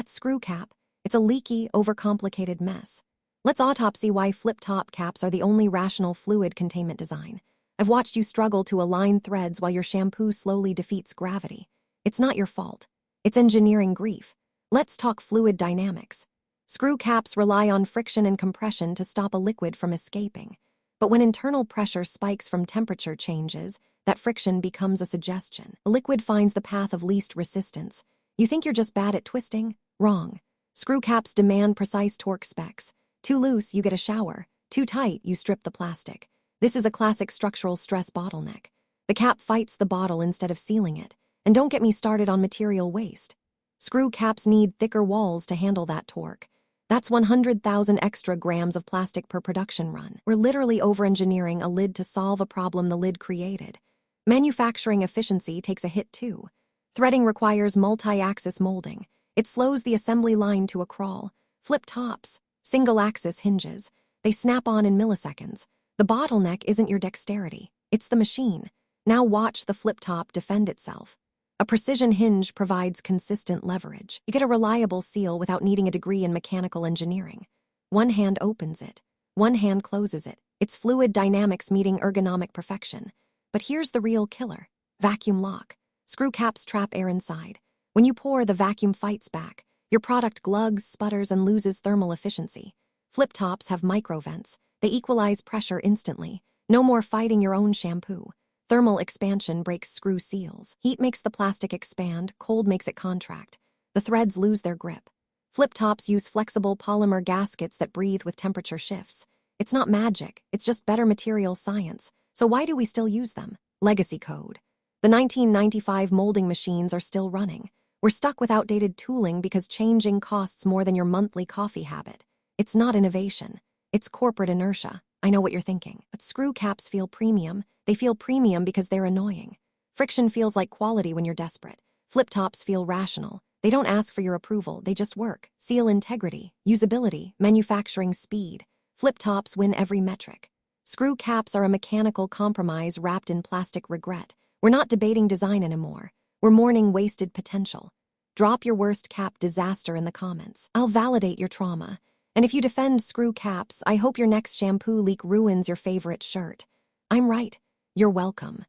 That's screw cap. It's a leaky, overcomplicated mess. Let's autopsy why flip-top caps are the only rational fluid containment design. I've watched you struggle to align threads while your shampoo slowly defeats gravity. It's not your fault. It's engineering grief. Let's talk fluid dynamics. Screw caps rely on friction and compression to stop a liquid from escaping. But when internal pressure spikes from temperature changes, that friction becomes a suggestion. A liquid finds the path of least resistance. You think you're just bad at twisting? Wrong. Screw caps demand precise torque specs. Too loose, you get a shower. Too tight, you strip the plastic. This is a classic structural stress bottleneck. The cap fights the bottle instead of sealing it. And don't get me started on material waste. Screw caps need thicker walls to handle that torque. That's 100,000 extra grams of plastic per production run. We're literally over-engineering a lid to solve a problem the lid created. Manufacturing efficiency takes a hit too. Threading requires multi-axis molding. It slows the assembly line to a crawl. Flip tops, single-axis hinges. They snap on in milliseconds. The bottleneck isn't your dexterity. It's the machine. Now watch the flip top defend itself. A precision hinge provides consistent leverage. You get a reliable seal without needing a degree in mechanical engineering. One hand opens it. One hand closes it. It's fluid dynamics meeting ergonomic perfection. But here's the real killer. Vacuum lock. Screw caps trap air inside. When you pour, the vacuum fights back. Your product glugs, sputters, and loses thermal efficiency. Flip tops have microvents. They equalize pressure instantly. No more fighting your own shampoo. Thermal expansion breaks screw seals. Heat makes the plastic expand, cold makes it contract. The threads lose their grip. Flip tops use flexible polymer gaskets that breathe with temperature shifts. It's not magic, it's just better material science. So why do we still use them? Legacy code. The 1995 molding machines are still running. We're stuck with outdated tooling because changing costs more than your monthly coffee habit. It's not innovation. It's corporate inertia. I know what you're thinking, but screw caps feel premium. They feel premium because they're annoying. Friction feels like quality when you're desperate. Flip tops feel rational. They don't ask for your approval, they just work. Seal integrity, usability, manufacturing speed. Flip tops win every metric. Screw caps are a mechanical compromise wrapped in plastic regret. We're not debating design anymore. We're mourning wasted potential. Drop your worst cap disaster in the comments. I'll validate your trauma. And if you defend screw caps, I hope your next shampoo leak ruins your favorite shirt. I'm right. You're welcome.